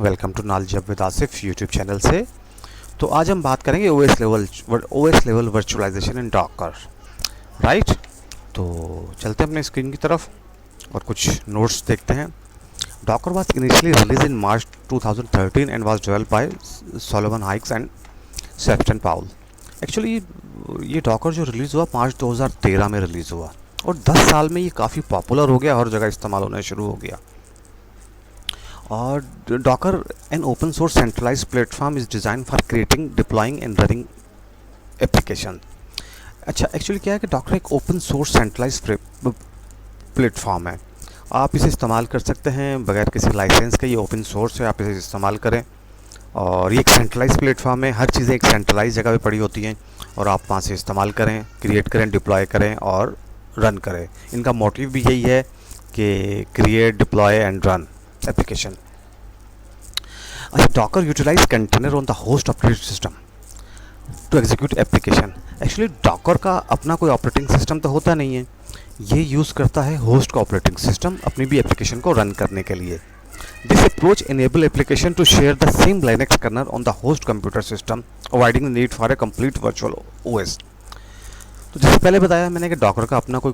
Welcome to knowledge with Asif YouTube channel से। तो आज हम बात करेंगे OS level virtualisation in Docker. Right, तो चलते हैं अपने स्क्रीन की तरफ और कुछ नोट्स देखते हैं। Docker was initially released in March 2013 and was developed by Solomon Hykes and Sebastian Pahl. Actually ये डॉकर जो रिलीज़ हुआ मार्च 2013 में रिलीज़ हुआ और 10 साल में ये काफ़ी पॉपुलर हो गया, हर जगह इस्तेमाल होना शुरू हो गया। और Docker an open source centralised platform is design for creating, deploying and running application. अच्छा, एक्चुअली क्या है कि डॉकर एक ओपन सोर्स सेंट्रलाइज्ड प्लेटफॉर्म है। आप इसे इस्तेमाल कर सकते हैं बगैर किसी लाइसेंस के। ये ओपन सोर्स है, आप इसे इस्तेमाल करें। और ये एक सेंट्रलाइज प्लेटफॉर्म है, हर चीज़ें एक सेंट्रलाइज जगह पे पड़ी होती हैं और आप वहाँ से इस्तेमाल करें, क्रिएट करें, डिप्लॉय करें और रन करें। इनका मोटिव भी यही है कि create, deploy and run application. अच्छा, Docker utilize container on the host operating system to execute application. Actually Docker का अपना कोई ऑपरेटिंग सिस्टम तो होता नहीं है, ये यूज़ करता है होस्ट का ऑपरेटिंग सिस्टम अपनी भी एप्लीकेशन को रन करने के लिए। This approach enable application to share the same Linux kernel on the host computer system, avoiding the need for a complete virtual OS। तो जैसे पहले बताया मैंने कि डॉकर का अपना कोई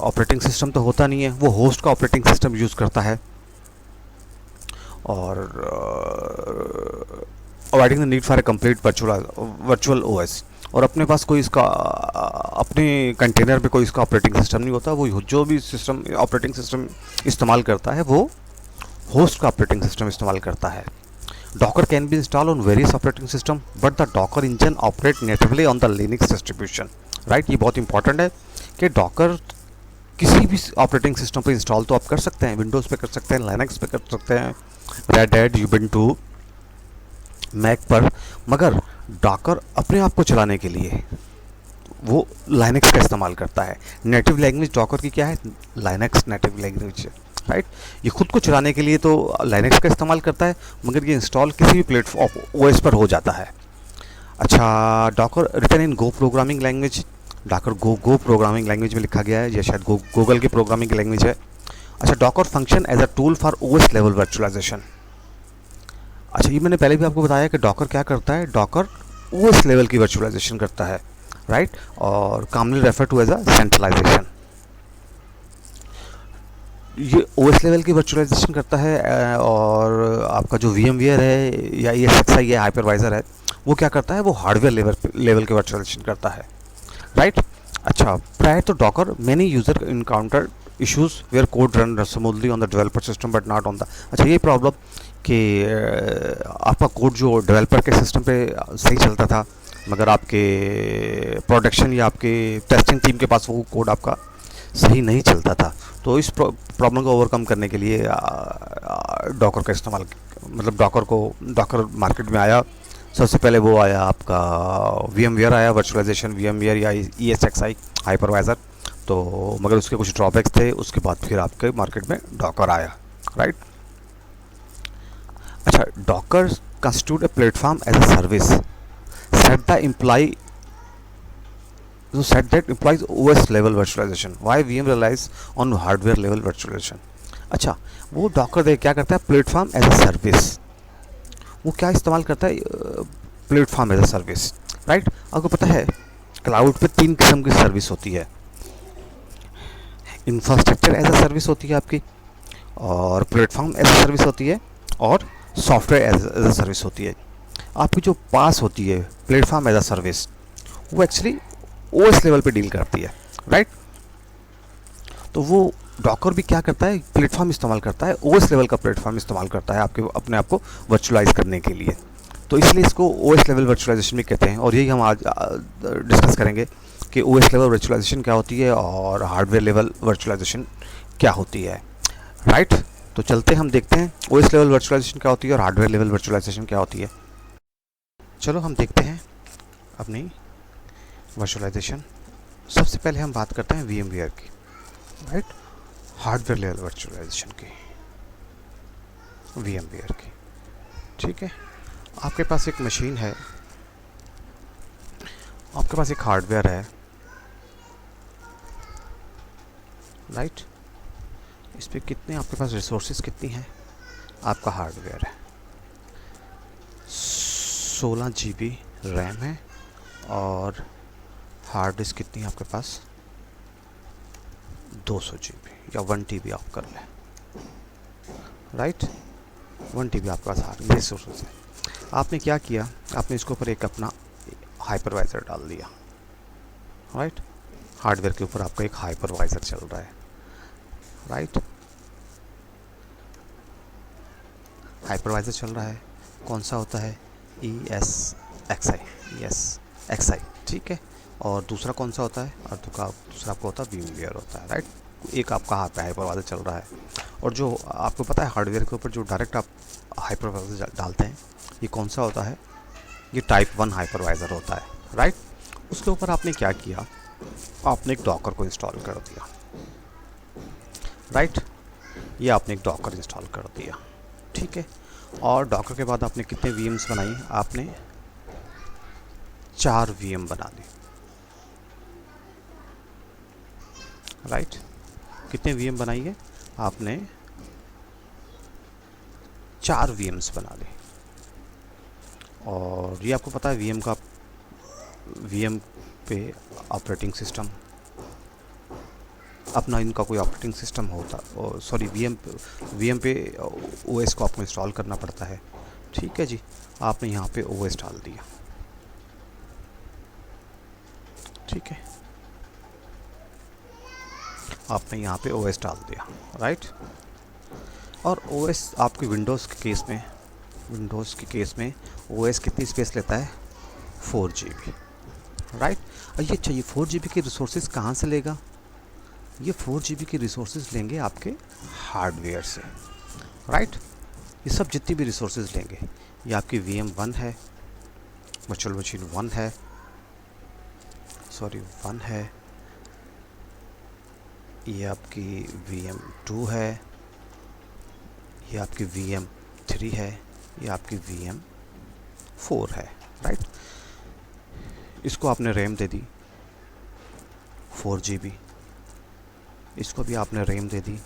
ऑपरेटिंग सिस्टम तो होता नहीं है, वो होस्ट का ऑपरेटिंग सिस्टम यूज़ करता है और avoiding the need for a complete virtual OS. और अपने पास कोई इसका अपने कंटेनर पे कोई इसका ऑपरेटिंग सिस्टम नहीं होता। वो जो भी सिस्टम ऑपरेटिंग सिस्टम इस्तेमाल करता है वो होस्ट का ऑपरेटिंग सिस्टम इस्तेमाल करता है। Docker can be install on various operating system but the Docker engine operate natively on the Linux distribution. Right, ये बहुत इंपॉर्टेंट है कि डॉकर किसी भी ऑपरेटिंग सिस्टम पर इंस्टॉल तो आप कर सकते हैं, विंडोज़ पे कर सकते हैं, लाइनक्स पे कर सकते हैं, रेड हैट, यूबुंटू, मैक पर, मगर डॉकर अपने आप को चलाने के लिए वो लाइनक्स का इस्तेमाल करता है। नेटिव लैंग्वेज डॉकर की क्या है? लाइनक्स नेटिव लैंग्वेज है। राइट, ये खुद को चलाने के लिए तो लाइनक्स का इस्तेमाल करता है, मगर ये इंस्टॉल किसी भी प्लेटफॉर्म ओएस पर हो जाता है। अच्छा, Docker written in Go programming language. Docker Go programming language में लिखा गया है, या शायद गूगल की प्रोग्रामिंग की लैंग्वेज है। अच्छा, Docker function as a tool for OS level virtualisation. अच्छा, ये मैंने पहले भी आपको बताया कि डॉकर क्या करता है, डॉकर ओएस लेवल की वर्चुअलाइजेशन करता है। राइट, और commonly refer to as a centralisation. ये ओएस लेवल की वर्चुअलाइजेशन करता है। और आपका जो VMware है या ESXi है, हाइपरवाइजर है, वो क्या करता है, वो हार्डवेयर लेवल के वर्चुअलाइजेशन करता है। राइट, अच्छा, prior to Docker many user encounter issues where code run smoothly on the developer system but not on the. अच्छा, ये प्रॉब्लम कि आपका कोड जो डेवलपर के सिस्टम पे सही चलता था, मगर आपके प्रोडक्शन या आपके टेस्टिंग टीम के पास वो कोड आपका सही नहीं चलता था। तो इस प्रॉब्लम को ओवरकम करने के लिए डॉकर का इस्तेमाल, मतलब डॉकर मार्केट में आया। सबसे पहले वो आया आपका VMware आया, वर्चुअलाइजेशन VMware या ESXi हाइपरवाइजर। तो मगर उसके कुछ ड्रॉबैक्स थे, उसके बाद फिर आपके मार्केट में डॉकर आया। राइट, अच्छा, Docker constitute a platform as a service set the employ so set that implies OS level virtualization. Why VM relies on hardware level virtualization? अच्छा, वो डॉकर दे क्या करता है, प्लेटफॉर्म एज अ सर्विस। वो क्या इस्तेमाल करता है, platform as a service. Right, आपको पता है क्लाउड पे 3 किस्म की सर्विस होती है। इंफ्रास्ट्रक्चर एज अ सर्विस होती है आपकी, और प्लेटफॉर्म एज अ सर्विस होती है, और सॉफ्टवेयर एज अ सर्विस होती है। आपकी जो पास होती है प्लेटफॉर्म एज अ सर्विस, वो एक्चुअली ओएस लेवल पे डील करती है। राइट, तो वो डॉकर भी क्या करता है, प्लेटफॉर्म इस्तेमाल करता है, ओएस लेवल का प्लेटफॉर्म इस्तेमाल करता है आपके अपने आप को वर्चुअलाइज करने के लिए। तो इसलिए इसको ओएस लेवल वर्चुअलाइजेशन भी कहते हैं। और यही हम आज डिस्कस करेंगे कि ओएस लेवल वर्चुअलाइजेशन क्या होती है और हार्डवेयर लेवल वर्चुअलाइजेशन क्या होती है। राइट, तो चलते हम देखते हैं ओएस लेवल वर्चुअलाइजेशन क्या होती है और हार्डवेयर लेवल वर्चुअलाइजेशन क्या होती है। चलो हम देखते हैं अपनी वर्चुअलाइजेशन। सबसे पहले हम बात करते हैं VMware की। राइट, हार्डवेयर लेवल वर्चुअलाइजेशन की, VMware की। ठीक है, आपके पास एक मशीन है, आपके पास एक हार्डवेयर है। राइट, इस पर कितने आपके पास रिसोर्सेज कितनी हैं, आपका हार्डवेयर है। 16 GB रैम है और हार्ड डिस्क कितनी है आपके पास, 200 GB या 1 TB आप कर लें, राइट। 1 TB आपके पास हार्ड रिसोर्स है। आपने क्या किया, आपने इसके ऊपर एक अपना हाइपरवाइज़र डाल दिया, राइट। हार्डवेयर के ऊपर आपका एक हाइपरवाइज़र चल रहा है, राइट। हाइपरवाइज़र चल रहा है, कौन सा होता है, ESXi, ठीक है। और दूसरा कौन सा होता है, और दूसरा आपका होता है VMware होता है, राइट। एक आपका हाइपरवाइज़र चल रहा है, और जो आपको पता है हार्डवेयर के ऊपर जो डायरेक्ट आप हाइपरवाइज़र डालते हैं, ये कौन सा होता है, ये टाइप 1 हाइपरवाइज़र होता है, राइट। उसके ऊपर आपने क्या किया, आपने एक डॉकर को इंस्टॉल कर दिया, राइट। ये आपने एक डॉकर इंस्टॉल कर दिया, ठीक है। और डॉकर के बाद आपने कितने VMs बनाई, आपने 4 VM बना ली, राइट। कितने VM बनाई है आपने, 4 VMs बना ली। और ये आपको पता है VM पे ऑपरेटिंग सिस्टम, अपना इनका कोई ऑपरेटिंग सिस्टम होता, सॉरी VM पे OS को आपको इंस्टॉल करना पड़ता है, ठीक है जी। आपने यहाँ पे OS डाल दिया, ठीक है। आपने यहाँ पे OS डाल दिया, राइट। और OS आपकी विंडोज़ के केस में OS कितनी स्पेस लेता है, 4 GB, राइट। और ये चाहिए 4 GB के रिसोर्सेज कहाँ से लेगा, ये 4 GB के रिसोर्सेज लेंगे आपके हार्डवेयर से, राइट। ये सब जितनी भी रिसोर्सेज लेंगे, ये आपकी VM1 है, वर्चुअल मशीन 1 है, सॉरी 1 है, ये आपकी VM2 है, ये आपकी VM3 है, ये आपकी VM4 है, राइट। इसको आपने रैम दे दी 4 GB, इसको भी आपने रैम दे दी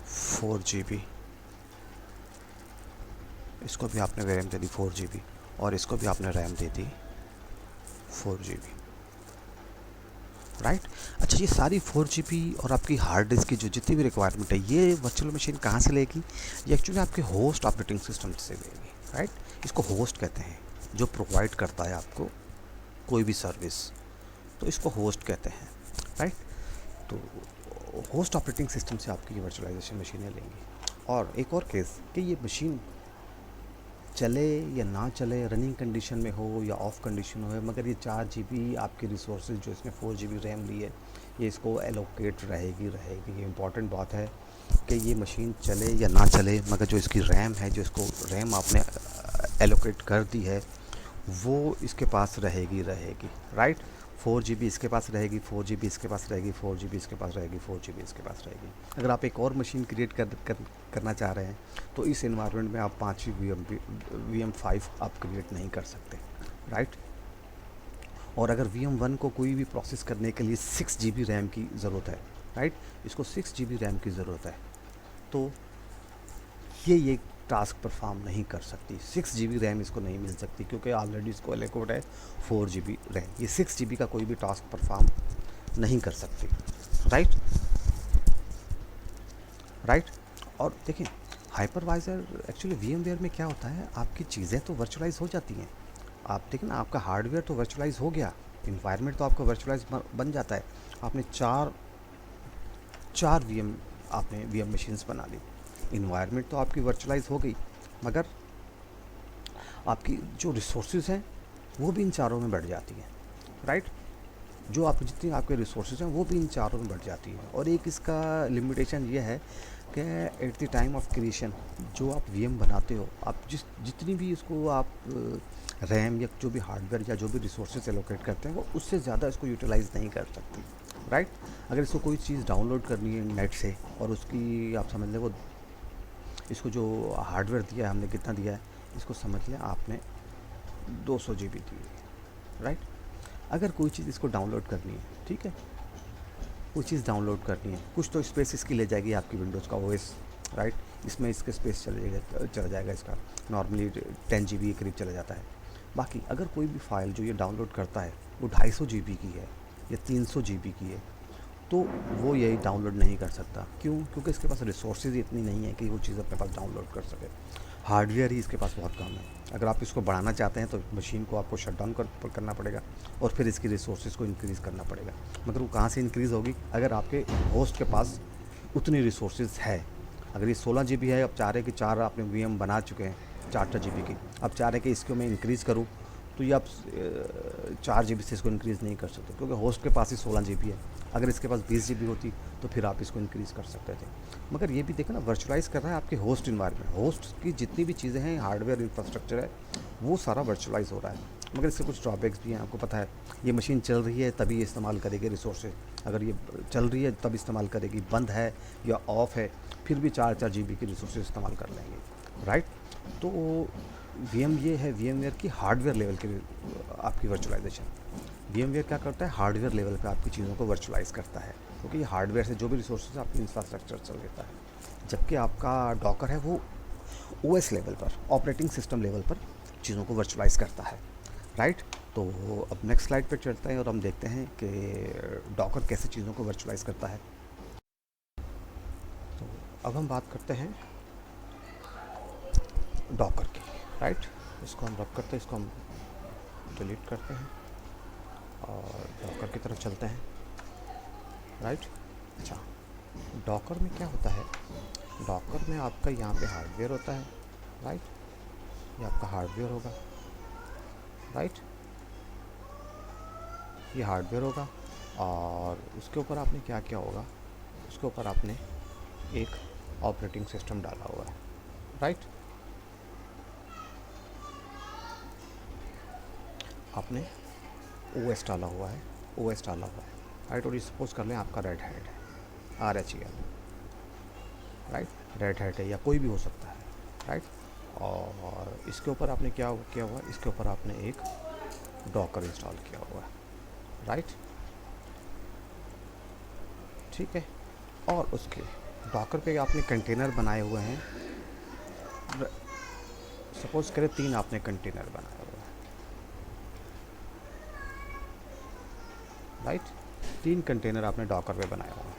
4 GB, इसको भी आपने रैम दे दी 4 GB, और इसको भी आपने रैम दे दी 4 GB, राइट। अच्छा, ये सारी 4 GB और आपकी हार्ड डिस्क की जो जितनी भी रिक्वायरमेंट है, ये वर्चुअल मशीन कहाँ से लेगी, ये एक्चुअली आपके होस्ट ऑपरेटिंग सिस्टम से लेगी, राइट। इसको होस्ट कहते हैं, जो प्रोवाइड करता है आपको कोई भी सर्विस, तो इसको होस्ट कहते हैं, राइट। तो होस्ट ऑपरेटिंग सिस्टम से आपकी ये वर्चुअलाइजेशन मशीनें लेंगी। और एक और केस कि ये मशीन चले या ना चले, रनिंग कंडीशन में हो या ऑफ कंडीशन हो, मगर ये 4 GB आपके रिसोर्सेज जो इसमें 4 GB रैम ली है, ये इसको एलोकेट रहेगी। ये इम्पॉर्टेंट बात है कि ये मशीन चले या ना चले, मगर जो इसकी रैम है, जो इसको रैम आपने एलोकेट कर दी है, वो इसके पास रहेगी, राइट। 4 GB इसके पास रहेगी, 4 GB इसके पास रहेगी, 4 GB इसके पास रहेगी, 4 GB इसके पास रहेगी। अगर आप एक और मशीन क्रिएट करना चाह रहे हैं, तो इस एनवायरनमेंट में आप 5 VM5 आप क्रिएट नहीं कर सकते, राइट। और अगर VM1 को कोई भी प्रोसेस करने के लिए 6 GB रैम की ज़रूरत है, राइट, इसको 6 GB रैम की ज़रूरत है, तो ये टास्क परफॉर्म नहीं कर सकती। 6 GB रैम इसको नहीं मिल सकती, क्योंकि ऑलरेडी इसको एलोकेट है 4 GB रैम। ये 6 GB का कोई भी टास्क परफॉर्म नहीं कर सकती, राइट। और देखिए, हाइपरवाइज़र एक्चुअली VMware में क्या होता है, आपकी चीज़ें तो वर्चुअलाइज हो जाती हैं। आप देखिए ना, आपका हार्डवेयर तो वर्चुअलाइज हो गया, इन्वायरमेंट तो आपका वर्चुअलाइज बन जाता है। आपने चार VM मशीन्स बना ली, इन्वायरमेंट तो आपकी वर्चुअलाइज हो गई, मगर आपकी जो रिसोर्सेज हैं वो भी इन चारों में बढ़ जाती हैं, राइट। जो आप जितनी आपके रिसोर्सेज हैं वो भी इन चारों में बढ़ जाती हैं। और एक इसका लिमिटेशन ये है कि at the time of creation जो आप VM बनाते हो, आप जितनी भी इसको आप रैम या जो भी हार्डवेयर या जो भी रिसोर्सेज एलोकेट करते हैं, वो उससे ज़्यादा इसको यूटिलाइज़ नहीं कर सकती, राइट। अगर इसको कोई चीज़ डाउनलोड करनी है नेट से, और उसकी आप समझ लें, वो इसको जो हार्डवेयर दिया है हमने, कितना दिया है, इसको समझ लें आपने 200 GB दी है, राइट। अगर कोई चीज़ इसको डाउनलोड करनी है, ठीक है, कोई चीज़ डाउनलोड करनी है, कुछ तो स्पेस इसकी ले जाएगी आपकी विंडोज़ का OS राइट। इसमें इसके स्पेस चला जाएगा इसका, नॉर्मली 10 GB के करीब चला जाता है। बाकी अगर कोई भी फाइल जो ये डाउनलोड करता है वो 250 GB की है या 300 GB की है, तो वो यही डाउनलोड नहीं कर सकता। क्यों? क्योंकि इसके पास रिसोर्सेज इतनी नहीं है कि वो चीज़ अपने पास डाउनलोड कर सके। हार्डवेयर ही इसके पास बहुत कम है। अगर आप इसको बढ़ाना चाहते हैं तो मशीन को आपको शट डाउन करना पड़ेगा और फिर इसकी रिसोर्सेज को इंक्रीज़ करना पड़ेगा। मगर वो कहाँ से इंक्रीज़ होगी? अगर आपके होस्ट के पास उतनी रिसोर्सेज है। अगर ये 16 GB है, अब चाह रहे कि 4 आपने VM बना चुके हैं 4 GB की, अब चाह रहे कि इसको मैं इंक्रीज़ करूँ, तो ये आप 4 GB से इसको इंक्रीज़ नहीं कर सकते, क्योंकि होस्ट के पास ही 16 GB है। अगर इसके पास 20 GB होती तो फिर आप इसको इंक्रीज़ कर सकते थे। मगर ये भी देखो ना, वर्चुअलाइज़ कर रहा है आपके होस्ट इन्वायरमेंट। होस्ट की जितनी भी चीज़ें हैं, हार्डवेयर इंफ्रास्ट्रक्चर है, वो सारा वर्चुअलाइज़ हो रहा है। मगर इससे कुछ ड्रॉबैक्स भी हैं, आपको पता है। ये मशीन चल रही है तभी इस्तेमाल करेगी रिसोर्सेज, अगर ये चल रही है तब इस्तेमाल करेगी, बंद है या ऑफ़ है फिर भी 4 GB की रिसोर्सेज इस्तेमाल कर लेंगे, राइट। तो VM ये है VMware की हार्डवेयर लेवल की आपकी वर्चुअलाइजेशन। VMware क्या करता है? हार्डवेयर लेवल पे आपकी चीज़ों को वर्चुअलाइज़ करता है, क्योंकि ये हार्डवेयर से जो भी रिसोर्सेज आपकी इंफ्रास्ट्रक्चर चल लेता है। जबकि आपका डॉकर है वो OS लेवल पर, ऑपरेटिंग सिस्टम लेवल पर चीज़ों को वर्चुअलाइज़ करता है, राइट। तो अब नेक्स्ट स्लाइड पे चलते हैं और हम देखते हैं कि डॉकर कैसे चीज़ों को वर्चुअलाइज़ करता है। तो अब हम बात करते हैं डॉकर की, राइट। इसको हम रब करते हैं, इसको हम डिलीट करते हैं और डॉकर की तरफ चलते हैं, राइट। अच्छा, डॉकर में क्या होता है? डॉकर में आपका यहाँ पे हार्डवेयर होता है, राइट। ये आपका हार्डवेयर होगा, राइट। ये हार्डवेयर होगा और उसके ऊपर आपने क्या किया होगा? उसके ऊपर आपने एक ऑपरेटिंग सिस्टम डाला हुआ है, राइट। आपने OS डाला हुआ है, OS डाला हुआ है, राइट। और ये सपोज कर लें आपका रेड हैट है, RHEL, राइट। रेड हैट है या कोई भी हो सकता है, राइट। और इसके ऊपर आपने क्या किया हुआ? इसके ऊपर आपने एक डॉकर इंस्टॉल किया हुआ है, राइट, ठीक है। और उसके डॉकर पे आपने कंटेनर बनाए हुए हैं, सपोज करें 3 आपने कंटेनर बनाए हुए हैं, राइट। 3 कंटेनर आपने डॉकर पे बनाए हुए हैं,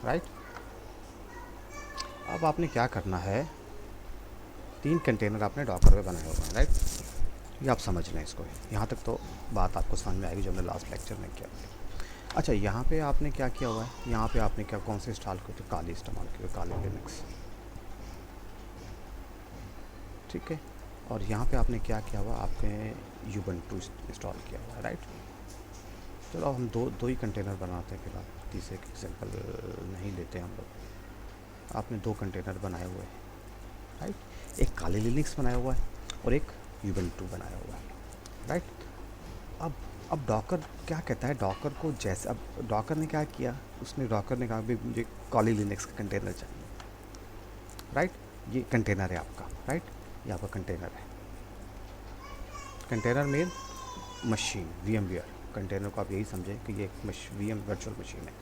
राइट। अब आपने क्या करना है? 3 कंटेनर आपने डॉकर पे बनाए हुए हैं, राइट। ये आप समझ लें इसको, यहाँ तक तो बात आपको समझ में आएगी जो हमने लास्ट लेक्चर में किया। अच्छा, यहाँ पे आपने क्या किया हुआ है? यहाँ पे आपने क्या कौन से इंस्टॉल किए? तो काली इस्तेमाल किए, काली लिनक्स, ठीक है। और यहाँ पे आपने क्या किया हुआ? आपने यूबंटू इंस्टॉल किया हुआ है, राइट। चलो अब हम दो ही कंटेनर बनाते हैं फिलहाल, तीसरे का एग्जाम्पल नहीं लेते हम लोग। आपने 2 कंटेनर बनाए हुए हैं, राइट। एक काली लिनक्स बनाया हुआ है और एक यूबंटू बनाया हुआ है, राइट। अब डॉकर क्या कहता है? डॉकर को जैसे, अब डॉकर ने क्या किया? डॉकर ने कहा भाई मुझे काली लिनक्स का कंटेनर चाहिए, राइट। ये कंटेनर है आपका, राइट। ये आपका कंटेनर है। कंटेनर में मशीन VMware, कंटेनर को आप यही समझें कि ये एक VM वर्चुअल मशीन है,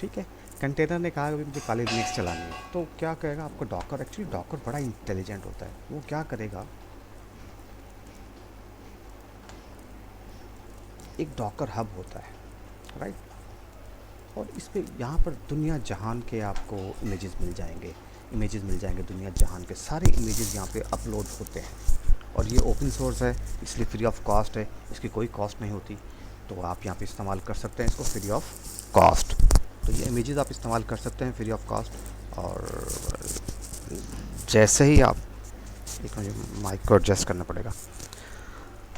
ठीक है। कंटेनर ने कहा कि मुझे काली लिनक्स चलानी है, तो क्या करेगा आपको डॉकर? एक्चुअली डॉकर बड़ा इंटेलिजेंट होता है। वो क्या करेगा? एक डॉकर हब होता है, राइट। और इस पे यहाँ पर दुनिया जहान के आपको इमेजेस मिल जाएंगे, दुनिया जहान के सारे इमेजेस यहाँ पे अपलोड होते हैं। और ये ओपन सोर्स है, इसलिए फ्री ऑफ कॉस्ट है, इसकी कोई कॉस्ट नहीं होती। तो आप यहाँ पे इस्तेमाल कर सकते हैं इसको फ्री ऑफ कॉस्ट। तो ये इमेजेस आप इस्तेमाल कर सकते हैं फ्री ऑफ कॉस्ट। और जैसे ही आप, एक मुझे माइक को एडजस्ट करना पड़ेगा।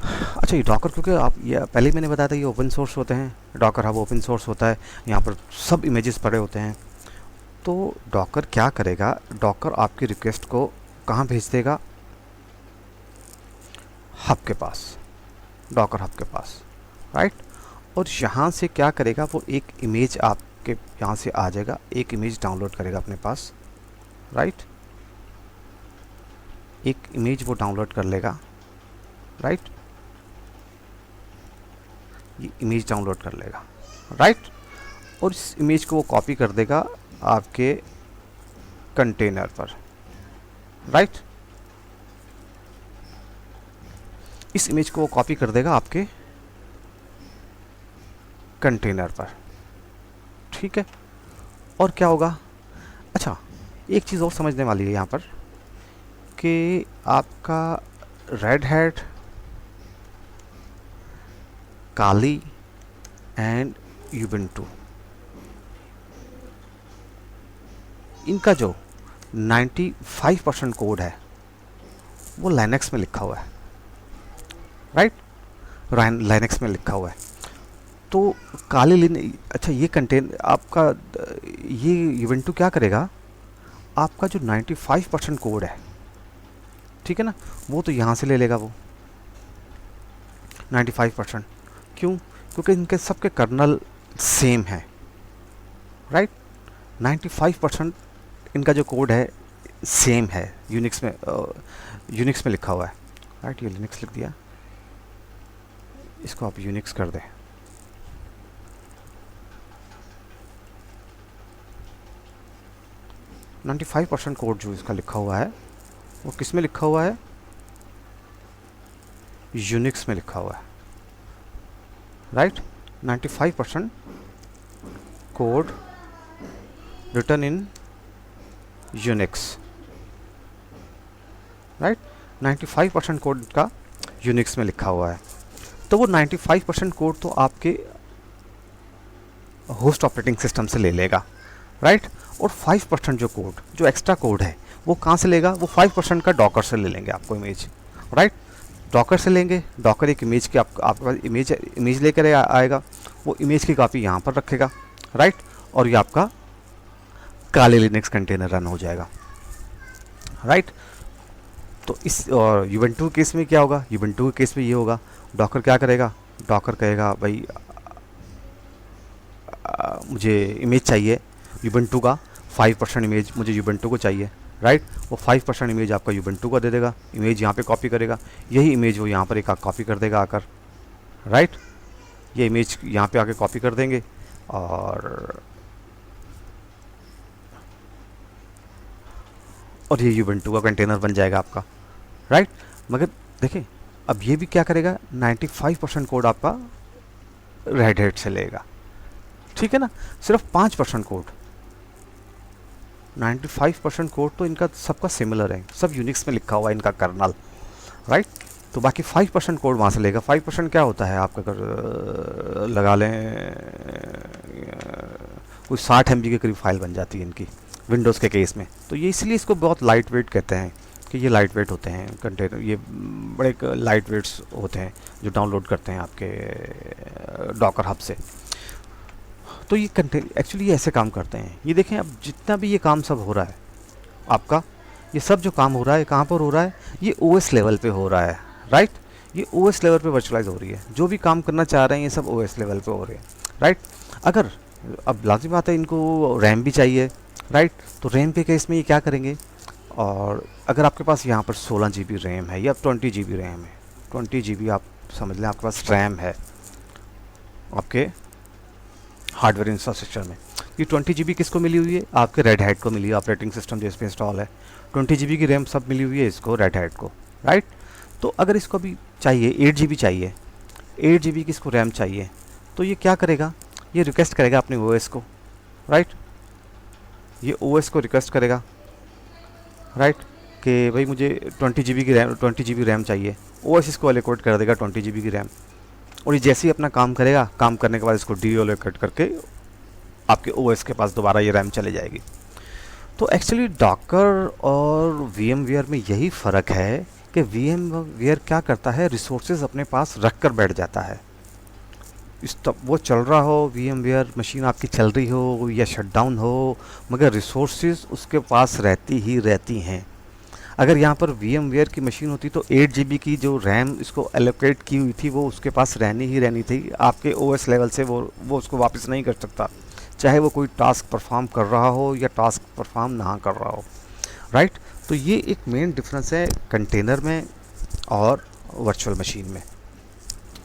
अच्छा, ये डॉकर, क्योंकि आप ये पहले ही मैंने बताया था ये ओपन सोर्स होते हैं, डॉकर हब ओपन सोर्स होता है, यहाँ पर सब इमेजेस पड़े होते हैं। तो डॉकर क्या करेगा? डॉकर आपकी रिक्वेस्ट को कहाँ भेज देगा? हब के पास, डॉकर हब के पास, राइट। और यहाँ से क्या करेगा? वो एक इमेज आपके यहाँ से आ जाएगा, एक इमेज डाउनलोड करेगा अपने पास, राइट। एक इमेज वो डाउनलोड कर लेगा, राइट। ये इमेज डाउनलोड कर लेगा, राइट। और इस इमेज को वो कॉपी कर देगा आपके कंटेनर पर, राइट। इस इमेज को वो कॉपी कर देगा आपके कंटेनर पर, ठीक है। और क्या होगा, अच्छा एक चीज़ और समझने वाली है यहाँ पर कि आपका रेड हैट, काली एंड यूबेंटू, इनका जो 95% कोड है वो लाइनक्स में लिखा हुआ है, राइट। लाइनक्स में लिखा हुआ है। तो काले लिन, अच्छा ये कंटेन आपका, ये यूवेंटू क्या करेगा, आपका जो 95% कोड है, ठीक है ना, वो तो यहाँ से ले लेगा वो 95%। क्यों? क्योंकि इनके सबके कर्नल सेम है, राइट। 95% इनका जो कोड है सेम है, यूनिक्स में लिखा हुआ है, राइट। ये लिनक्स लिख दिया, इसको आप यूनिक्स कर दें। नाइन्टी 95% कोड जो इसका लिखा हुआ है वो किस में लिखा हुआ है, यूनिक्स में लिखा हुआ है, right. 95% code written in Unix, right. 95% code का यूनिक्स में लिखा हुआ है। तो वो 95% कोड तो आपके होस्ट ऑपरेटिंग सिस्टम से ले लेगा, राइट। और 5% जो कोड, जो एक्स्ट्रा कोड है वो कहाँ से लेगा, वो 5% का डॉकर से ले लेंगे आपको इमेज, राइट। डॉकर से लेंगे, डॉकर एक इमेज की आपके पास इमेज लेकर आएगा, वो इमेज की कॉपी यहाँ पर रखेगा, राइट। और ये आपका काले लिनक्स कंटेनर रन हो जाएगा, राइट। तो इस और यूवेंटू केस में क्या होगा, यूवेंटू के केस में ये होगा, डॉकर क्या करेगा, डॉकर कहेगा भाई मुझे इमेज चाहिए यूवेंटू का 5% इमेज मुझे यूवेंटू को चाहिए, राइट। वो 5% इमेज आपका यूवेंटू को दे देगा, इमेज यहाँ पे कॉपी करेगा, यही इमेज वो यहाँ पर एक कॉपी कर देगा आकर, राइट। ये इमेज यहाँ पे आके कॉपी कर देंगे और ये यूवेंटू का कंटेनर बन जाएगा आपका, राइट। मगर देखिए अब ये भी क्या करेगा, 95% कोड आपका रेड हैट से लेगा, ठीक है ना। सिर्फ 5% कोड, 95% कोड तो इनका सबका सिमिलर है, सब यूनिक्स में लिखा हुआ है इनका कर्नल, राइट। तो बाकी 5% कोड वहाँ से लेगा। 5% क्या होता है आपका, अगर लगा लें कोई 60 MB के करीब फाइल बन जाती है इनकी विंडोज़ के केस में। तो ये इसलिए इसको बहुत लाइट वेट कहते हैं कि ये लाइट वेट होते हैं कंटेनर, ये बड़े लाइट वेट्स होते हैं जो डाउनलोड करते हैं आपके डॉकर हब से। तो ये एक्चुअली ये ऐसे काम करते हैं। ये देखें अब जितना भी ये काम सब हो रहा है आपका, ये सब जो काम हो रहा है कहाँ पर हो रहा है, ये OS लेवल पे हो रहा है, राइट। ये OS लेवल पे वर्चुअलाइज हो रही है, जो भी काम करना चाह रहे हैं ये सब OS लेवल पे हो रहे हैं, राइट। अगर अब लाजिम बात है इनको रैम भी चाहिए, राइट। तो रैम के केस में ये क्या करेंगे, और अगर आपके पास यहाँ पर 16 GB रैम है या 20 GB रैम है, 20 GB आप समझ लें आपके पास रैम है आपके हार्डवेयर इंफ्रास्ट्रक्चर में। ये 20 GB किसको मिली हुई है, आपके रेड हैट को मिली है, ऑपरेटिंग सिस्टम जो इस पर इंस्टॉल है। 20 GB की रैम सब मिली हुई है इसको, रेड हैट को, राइट। तो अगर इसको भी चाहिए 8 GB चाहिए, 8 GB की इसको रैम चाहिए, तो ये क्या करेगा, ये रिक्वेस्ट करेगा अपने OS को, राइट। ये OS को रिक्वेस्ट करेगा, राइट, कि भाई मुझे 20 GB की रैम, 20 GB रैम चाहिए। OS इसको एलोकेट कर देगा 20 GB की रैम, और ये जैसे ही अपना काम करेगा, काम करने के बाद इसको डीएलोकेट करके आपके OS के पास दोबारा ये रैम चले जाएगी। तो एक्चुअली डॉकर और VMware में यही फ़र्क है कि VMware क्या करता है, रिसोर्सेज अपने पास रख कर बैठ जाता है। वो चल रहा हो, VMware मशीन आपकी चल रही हो या शटडाउन हो, मगर रिसोर्सेज उसके पास रहती ही रहती हैं। अगर यहाँ पर VMware की मशीन होती तो 8 GB की जो रैम इसको एलोकेट की हुई थी वो उसके पास रहनी ही रहनी थी। आपके OS लेवल से वो उसको वापस नहीं कर सकता, चाहे वो कोई टास्क परफॉर्म कर रहा हो या टास्क परफॉर्म ना कर रहा हो, राइट। तो ये एक मेन डिफरेंस है कंटेनर में और वर्चुअल मशीन में,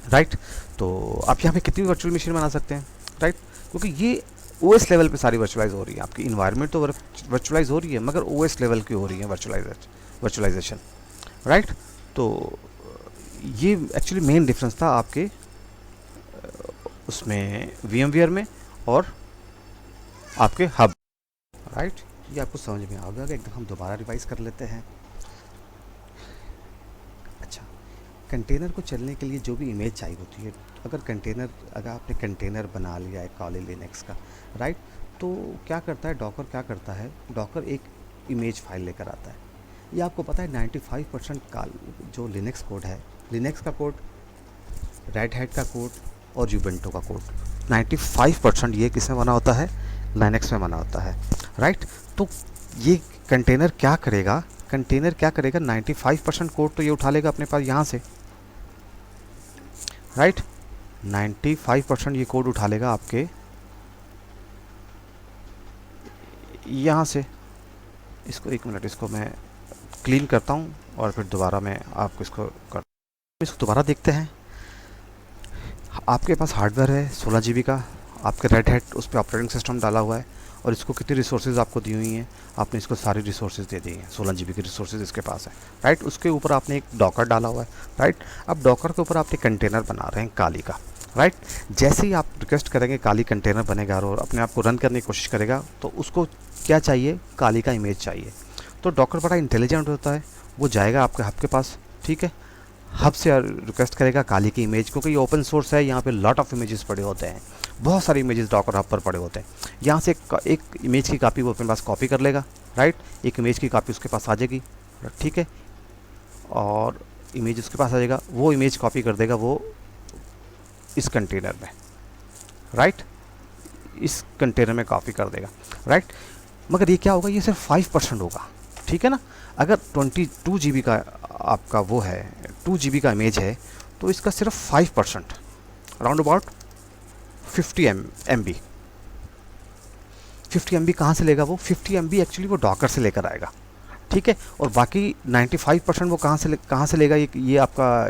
राइट। तो आप यहाँ पे कितनी वर्चुअल मशीन बना सकते हैं, राइट, क्योंकि ये ओएस लेवल पे सारी वर्चुअलाइज हो रही है, आपकी इन्वायरमेंट तो वर्चुअलाइज हो रही है मगर ओएस लेवल की हो रही है वर्चुअलाइजेशन, राइट। तो ये एक्चुअली मेन डिफरेंस था आपके उसमें VMware में और आपके हब, राइट। ये आपको समझ में आ गया। एकदम हम दोबारा रिवाइज कर लेते हैं। अच्छा, कंटेनर को चलने के लिए जो भी इमेज चाहिए होती है, अगर आपने कंटेनर बना लिया है कॉली लिनक्स का, राइट, तो क्या करता है डॉकर, डॉकर एक इमेज फाइल लेकर आता है। ये आपको पता है 95% का जो लिनक्स कोड है, लिनक्स का कोड, रेड हैट का कोड और यूबेंटो का कोड, 95% ये किस में बना होता है, लिनक्स में बना होता है, राइट। तो ये कंटेनर क्या करेगा, 95% कोड तो ये उठा लेगा अपने पास यहाँ से, राइट। 95% ये कोड उठा लेगा आपके यहाँ से। इसको एक मिनट, इसको मैं क्लीन करता हूँ और फिर दोबारा मैं आपको इसको दोबारा देखते हैं। आपके पास हार्डवेयर है 16 GB का, आपके रेड हैट उस पर ऑपरेटिंग सिस्टम डाला हुआ है और इसको कितनी रिसोर्सेज आपको दी हुई हैं, आपने इसको सारी रिसोर्सेज दे दी हैं, 16 GB की रिसोर्सेज इसके पास है, राइट। उसके ऊपर आपने एक डॉकर डाला हुआ है, राइट। अब डॉकर के ऊपर आपने कंटेनर बना रहे हैं काली का, राइट। जैसे ही आप रिक्वेस्ट करेंगे काली कंटेनर बनेगा और अपने आप को रन करने की कोशिश करेगा, तो उसको क्या चाहिए, काली का इमेज चाहिए। तो डॉकर बड़ा इंटेलिजेंट होता है, वो जाएगा आपके हब के पास, ठीक है, हब से रिक्वेस्ट करेगा काली की इमेज, क्योंकि ये ओपन सोर्स है, यहाँ पे लॉट ऑफ इमेजेस पड़े होते हैं, बहुत सारे इमेजेस डॉकर हब पर पड़े होते हैं। यहाँ से एक इमेज की कॉपी वो अपने पास कॉपी कर लेगा, राइट, एक इमेज की कॉपी उसके पास आ जाएगी, ठीक है, और इमेज उसके पास आ जाएगा, वो इमेज कॉपी कर देगा वो इस कंटेनर में, राइट, इस कंटेनर में कॉपी कर देगा, राइट। मगर ये क्या होगा, ये सिर्फ 5% होगा, ठीक है ना। अगर 22 GB का आपका वो है, 2 GB का इमेज है, तो इसका सिर्फ 5%, अराउंड अबाउट 50 MB। 50 MB कहाँ से लेगा वो, 50 MB एक्चुअली वो डॉकर से लेकर आएगा, ठीक है। और बाकी 95% वो कहाँ से लेगा, ये आपका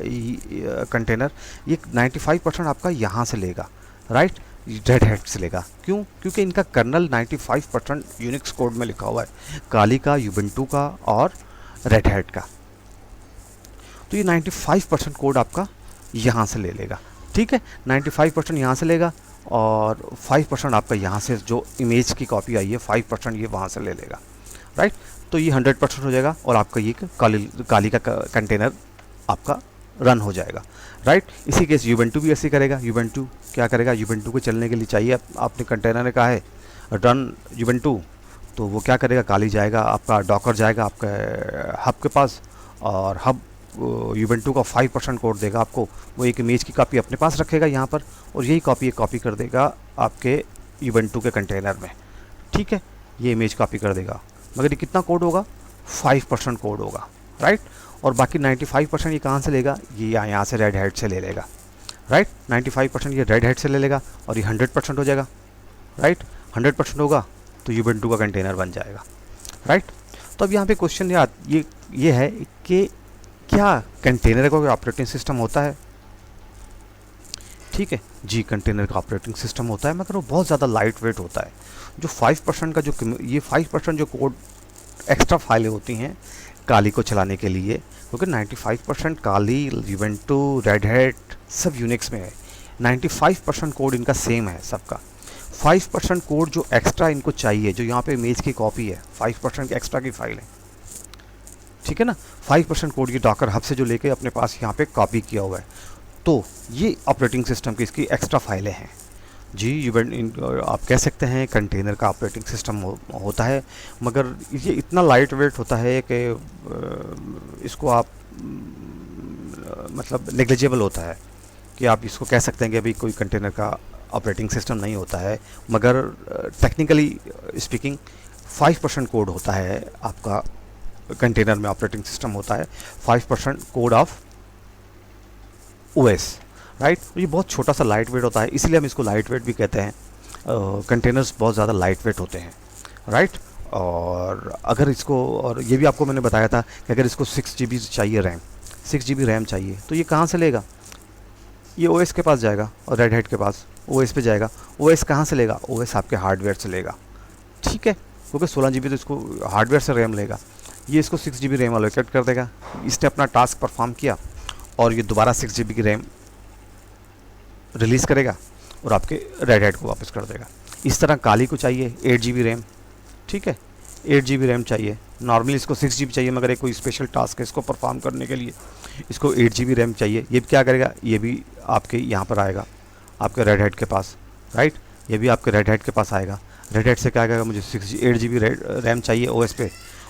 कंटेनर, ये 95% आपका यहाँ से लेगा, राइट, रेड हैट से लेगा। क्यों, क्योंकि इनका कर्नल 95% यूनिक्स कोड में लिखा हुआ है, काली का, यूबेंटू का और रेड हैट का। तो ये 95% कोड आपका यहाँ से ले लेगा, ठीक है, 95% यहाँ से लेगा और 5% आपका यहाँ से जो इमेज की कॉपी आई है 5% ये वहाँ से ले लेगा, राइट। तो ये 100% हो जाएगा और आपका ये काली का कंटेनर आपका रन हो जाएगा, राइट। इसी केस यूबेंटू भी ऐसे करेगा। यूबेंटू क्या करेगा, यूबेंटू को चलने के लिए चाहिए, आपने कंटेनर ने कहा है रन यूबेंटू, तो वो क्या करेगा, काली जाएगा, आपका डॉकर जाएगा आपके हब के पास और हब यूबेंटू का 5% कोड देगा आपको, वो एक इमेज की कॉपी अपने पास रखेगा यहाँ पर और यही कॉपी कर देगा आपके यूबेंटू के कंटेनर में, ठीक है, ये इमेज कॉपी कर देगा। मगर ये कितना कोड होगा, 5% कोड होगा, राइट। और बाकी 95% ये कहाँ से लेगा, ये यहाँ से रेड हैट से ले लेगा, राइट। 95% ये रेड हैट से ले लेगा और ये 100% हो जाएगा, राइट। 100% होगा तो यूबेंटू का कंटेनर बन जाएगा, राइट। तो अब यहाँ पे क्वेश्चन ये है कि क्या कंटेनर का कोई ऑपरेटिंग सिस्टम होता है, ठीक है जी, कंटेनर का ऑपरेटिंग सिस्टम होता है, मगर वो बहुत ज़्यादा लाइट वेट होता है। जो 5% का ये 5% जो कोड एक्स्ट्रा फाइलें होती हैं काली को चलाने के लिए, क्योंकि 95% काली, यूबेंटू, रेड हैट सब यूनिक्स में है, 95% कोड इनका सेम है सबका। 5% कोड जो एक्स्ट्रा इनको चाहिए, जो यहाँ पे इमेज की कॉपी है, 5% की एक्स्ट्रा की फाइल है, ठीक है ना। 5% कोड ये डॉकर हब से जो लेके अपने पास यहाँ पे कॉपी किया हुआ है, तो ये ऑपरेटिंग सिस्टम की इसकी एक्स्ट्रा फाइलें हैं जी। आप कह सकते हैं कंटेनर का ऑपरेटिंग सिस्टम होता है, मगर ये इतना लाइट वेट होता है कि इसको आप मतलब नेग्लिजिबल होता है कि आप इसको कह सकते हैं कि अभी कोई कंटेनर का ऑपरेटिंग सिस्टम नहीं होता है, मगर टेक्निकली स्पीकिंग 5% कोड होता है आपका कंटेनर में, ऑपरेटिंग सिस्टम होता है 5% कोड ऑफ ओएस, राइट। ये बहुत छोटा सा लाइट वेट होता है, इसलिए हम इसको लाइट वेट भी कहते हैं। कंटेनर्स बहुत ज़्यादा लाइट वेट होते हैं, राइट। और अगर इसको, और ये भी आपको मैंने बताया था कि अगर इसको 6 GB चाहिए रैम, 6 GB रैम चाहिए, तो ये कहाँ से लेगा, ये ओएस के पास जाएगा और रेड हैट के पास ओएस पे जाएगा। ओएस कहाँ से लेगा? ओएस आपके हार्डवेयर से लेगा, ठीक है, क्योंकि 16 GB तो इसको हार्डवेयर से रैम लेगा। ये इसको 6 GB रैम एलोकेट कर देगा। इसने अपना टास्क परफॉर्म किया और ये दोबारा 6 GB की रैम रिलीज़ करेगा और आपके रेड हैट को वापस कर देगा। इस तरह काली को चाहिए 8 GB रैम, ठीक है, 8 GB रैम चाहिए। नॉर्मली इसको 6 GB चाहिए, मगर एक कोई स्पेशल टास्क है इसको परफॉर्म करने के लिए इसको 8 GB रैम चाहिए। ये क्या करेगा? ये भी आपके यहाँ पर आएगा, आपके रेड हैट के पास, राइट, ये भी आपके रेड हैट के पास आएगा। रेड हैट से क्या करेगा? मुझे 8 GB रैम चाहिए ओएस पे।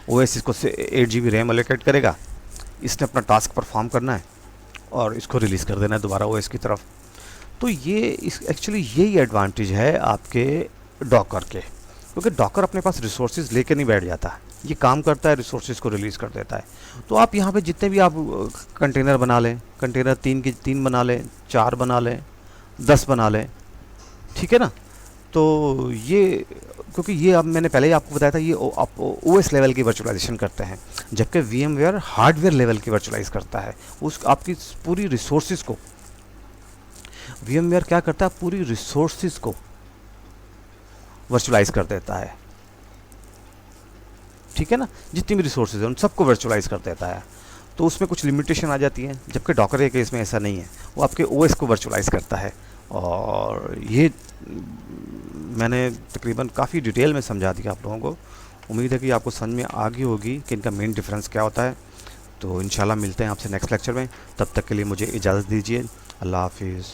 ओएस इसको 8 GB रैम एलोकेट करेगा। इसने अपना टास्क परफॉर्म करना है और इसको रिलीज़ कर देना है दोबारा ओएस की तरफ। तो ये एक्चुअली यही एडवांटेज है आपके डॉकर के, क्योंकि डॉकर अपने पास रिसोर्सेज लेके नहीं बैठ जाता, ये काम करता है, रिसोर्सेज को रिलीज़ कर देता है। तो आप यहाँ पे जितने भी आप कंटेनर बना लें, कंटेनर 3 की 3 बना लें, 4 बना लें, 10 बना लें, ठीक है ना। तो ये, क्योंकि ये अब मैंने पहले ही आपको बताया था, ये आप ओएस लेवल की वर्चुअलाइजेशन करते हैं, जबकि VMware हार्डवेयर लेवल की वर्चुअलाइज करता है। उस आपकी पूरी रिसोर्सेज को VMware क्या करता है? पूरी रिसोर्सेज को वर्चुअलाइज कर देता है, ठीक है ना। जितनी भी रिसोर्सेज हैं उन सबको वर्चुअलाइज कर देता है। तो उसमें कुछ लिमिटेशन आ जाती हैं, जबकि डॉकर के केस में ऐसा नहीं है, वो आपके ओएस को वर्चुअलाइज करता है। और ये मैंने तकरीबन काफ़ी डिटेल में समझा दिया आप लोगों को। उम्मीद है कि आपको समझ में आ गई होगी कि इनका मेन डिफरेंस क्या होता है। तो इंशाल्लाह मिलते हैं आपसे नेक्स्ट लेक्चर में, तब तक के लिए मुझे इजाज़त दीजिए। अल्लाह हाफिज़।